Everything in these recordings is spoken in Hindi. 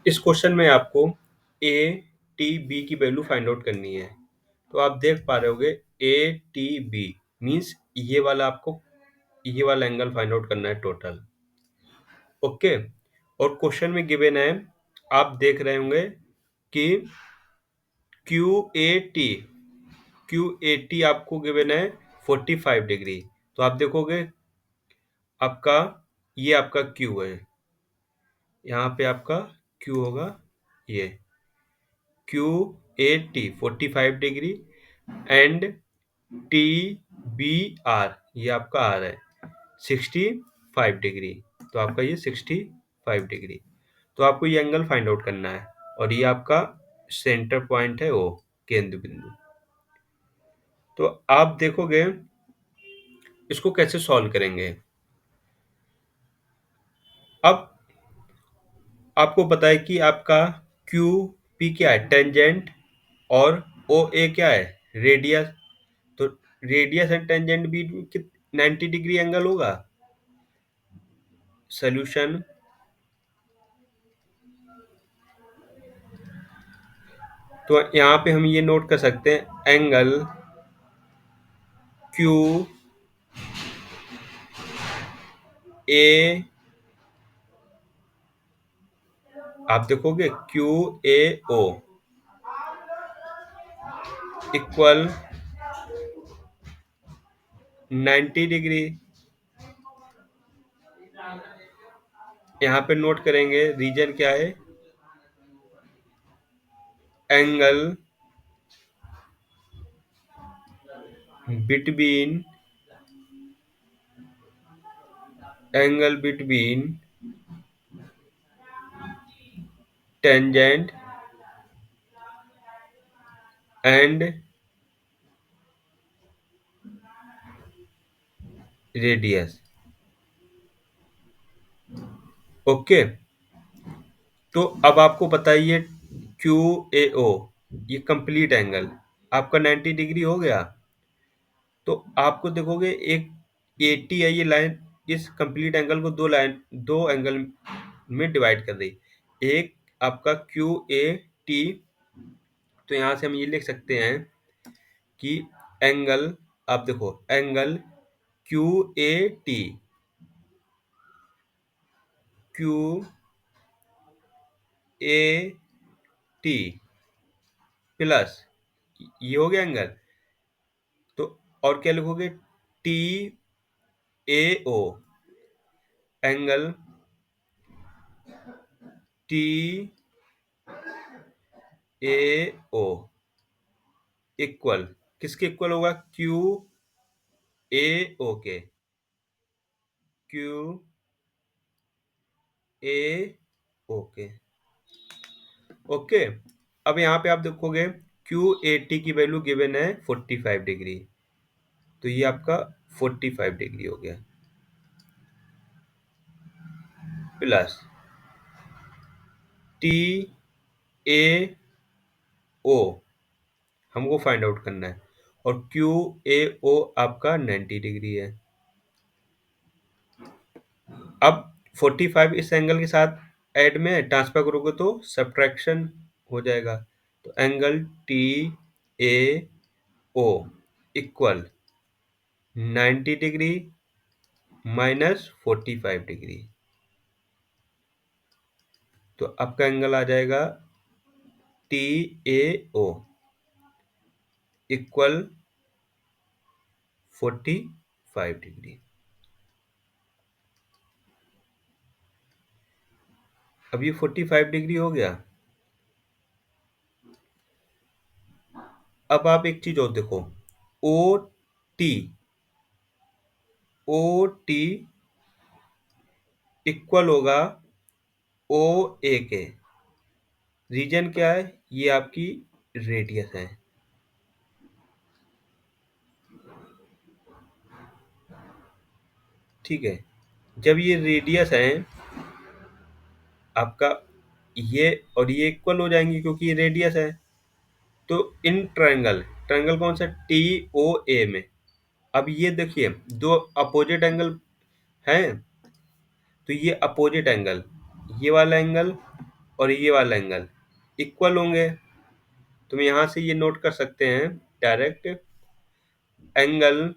इस क्वेश्चन में आपको ए टी बी की वैल्यू फाइंड आउट करनी है। तो आप देख पा रहे होगे ए टी बी मीन्स ये वाला एंगल फाइंड आउट करना है टोटल। ओके, और क्वेश्चन में गिवन है, आप देख रहे होंगे कि क्यू ए टी आपको गिवन है 45 डिग्री। तो आप देखोगे आपका ये आपका क्यू है, यहाँ पे आपका क्यू होगा, ये Q A T 45 degree and T B R, ये आपका आर है 65 डिग्री। तो आपका ये 65 डिग्री। तो आपको ये एंगल फाइंड आउट करना है और ये आपका सेंटर पॉइंट है, वो केंद्र बिंदु। तो आप देखोगे इसको कैसे सॉल्व करेंगे। अब आपको पता है कि आपका क्यू पी क्या है, टेंजेंट, और ओ ए क्या है, रेडियस। तो रेडियस एंड टेंजेंट भी 90 डिग्री एंगल होगा। सॉल्यूशन, तो यहाँ पे हम ये नोट कर सकते हैं एंगल क्यू ए, आप देखोगे Q A O equal 90 degree. यहाँ पे नोट करेंगे रीजन क्या है, angle between tangent and radius. Okay, तो अब आपको बताइए क्यू ए ओ, ये कंप्लीट एंगल आपका 90 डिग्री हो गया। तो आपको देखोगे एक 80 है, ये लाइन इस कंप्लीट एंगल को दो एंगल में डिवाइड कर रही। एक आपका क्यू ए टी, तो यहाँ से हम ये लिख सकते हैं कि एंगल, आप देखो angle Q A T, Q A T plus ये हो गया एंगल। तो और क्या लिखोगे, T A O, angle T A O equal, किसके इक्वल होगा, क्यू ए ओ के, क्यू ए ओ के। ओके, अब यहाँ पे आप देखोगे क्यू ए टी की वैल्यू गिवन है 45 डिग्री। तो ये आपका 45 डिग्री हो गया, प्लस टी ए ओ हमको फाइंड आउट करना है, और क्यू ए ओ आपका 90 डिग्री है। अब 45 इस एंगल के साथ ऐड में ट्रांसफर करोगे तो सब्ट्रैक्शन हो जाएगा। तो angle T A O equal 90 degree minus 45 degree. तो आपका एंगल आ जाएगा T A O equal 45 degree. अब ये 45 डिग्री हो गया। अब आप एक चीज और देखो, O T, O T equal होगा ओ ए के। रीजन क्या है, ये आपकी रेडियस है। ठीक है, जब ये रेडियस है आपका, ये और ये इक्वल हो जाएंगे क्योंकि ये रेडियस है। तो इन ट्रायंगल, ट्रायंगल कौन सा, टी ओ ए में, अब ये देखिए दो अपोजिट एंगल हैं। तो ये अपोजिट एंगल, ये वाला एंगल और ये वाला एंगल इक्वल होंगे। तो हम यहाँ से ये नोट कर सकते हैं direct, angle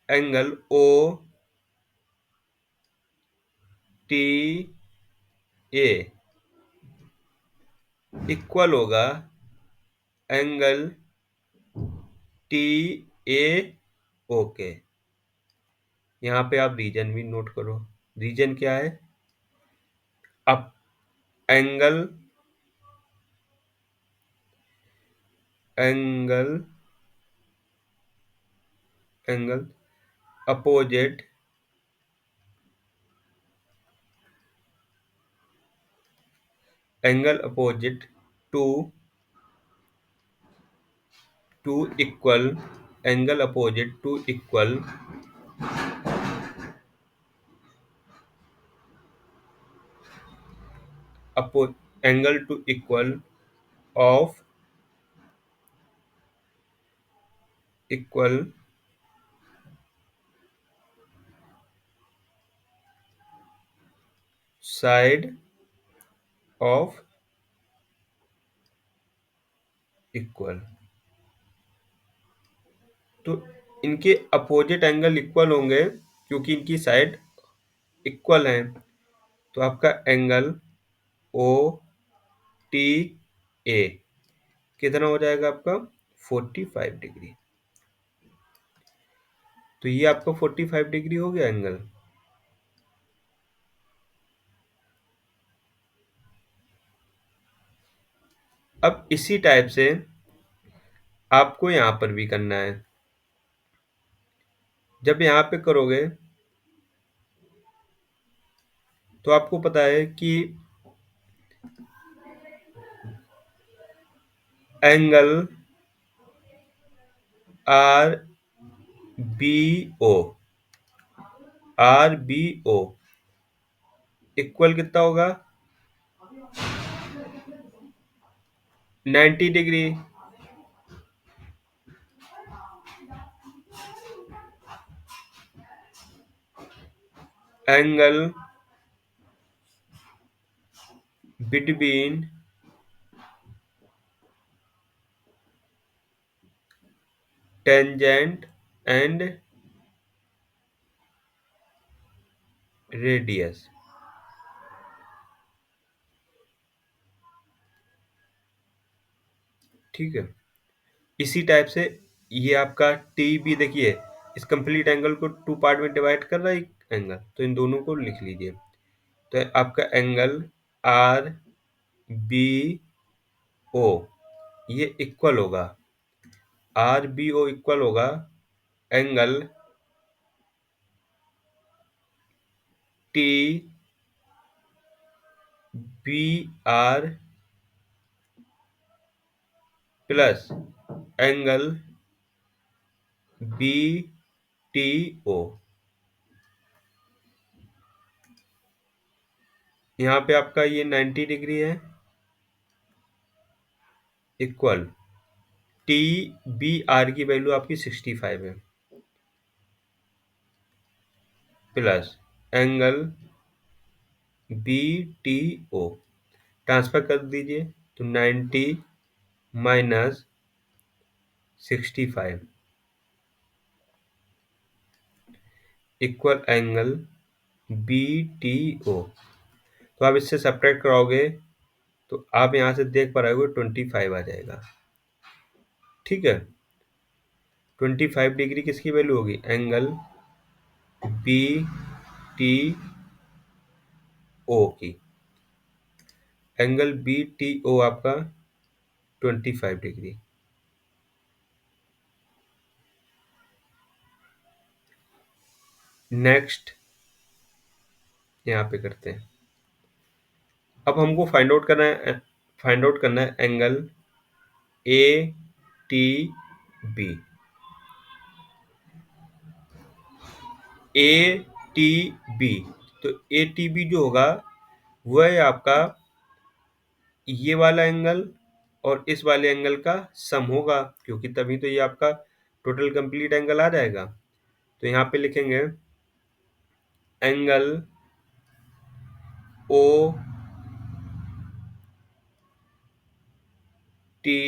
angle O T A equal होगा एंगल टी ए ओके। यहाँ पे आप रीजन भी नोट करो। रीजन क्या है? अब angle angle angle opposite angle opposite to to equal angle opposite to equal अपो angle to equal of equal side of equal. तो इनके अपोजिट एंगल इक्वल होंगे क्योंकि इनकी साइड इक्वल हैं। तो आपका एंगल ओ टी ए कितना हो जाएगा आपका? 45 डिग्री। तो ये आपका 45 डिग्री हो गया एंगल। अब इसी टाइप से आपको यहाँ पर भी करना है। जब यहाँ पे करोगे तो आपको पता है कि angle R B O equal कितना होगा? 90 degree. Angle between tangent and radius. ठीक है। इसी टाइप से ये आपका टी भी देखिए, इस कंप्लीट एंगल को टू पार्ट में डिवाइड कर रहा है एक एंगल, तो इन दोनों को लिख लीजिए। तो आपका एंगल आर बी ओ ये इक्वल होगा, आर बी ओ इक्वल होगा angle T B R plus angle B T O. यहाँ पे आपका ये 90 डिग्री है, इक्वल टी बी आर की वैल्यू आपकी 65 है, plus angle B T O transfer कर दीजिए। तो 90 minus 65 equal angle B T O. तो आप इससे सब्ट्रैक्ट कराओगे तो आप यहाँ से देख पा रहे हो 25 आ जाएगा। ठीक है। 25 डिग्री किसकी वैल्यू होगी? एंगल बी टी ओ की। एंगल बी टी ओ आपका 25 डिग्री। नेक्स्ट यहाँ पे करते हैं। अब हमको फाइंड आउट करना है angle A T B. A T B, तो ए टी बी जो होगा वह है आपका ये वाला एंगल और इस वाले एंगल का सम होगा, क्योंकि तभी तो ये आपका टोटल कंप्लीट एंगल आ जाएगा। तो यहाँ पे लिखेंगे angle O T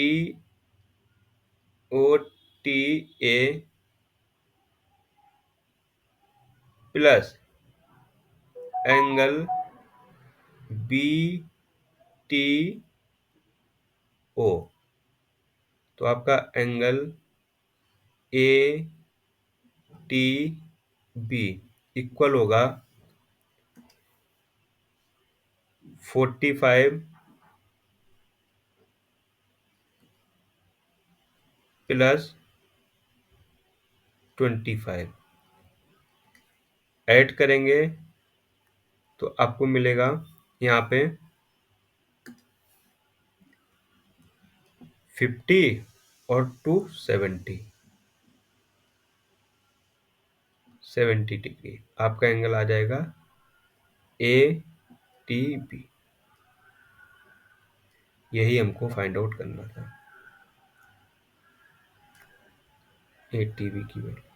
O T A plus angle B T O. तो आपका angle A T B equal होगा 45 प्लस 25। ऐड करेंगे तो आपको मिलेगा यहाँ पे 50 और 270 70 डिग्री आपका एंगल आ जाएगा ए टी बी। यही हमको फाइंड आउट करना था ए टी बी की वैल्यू।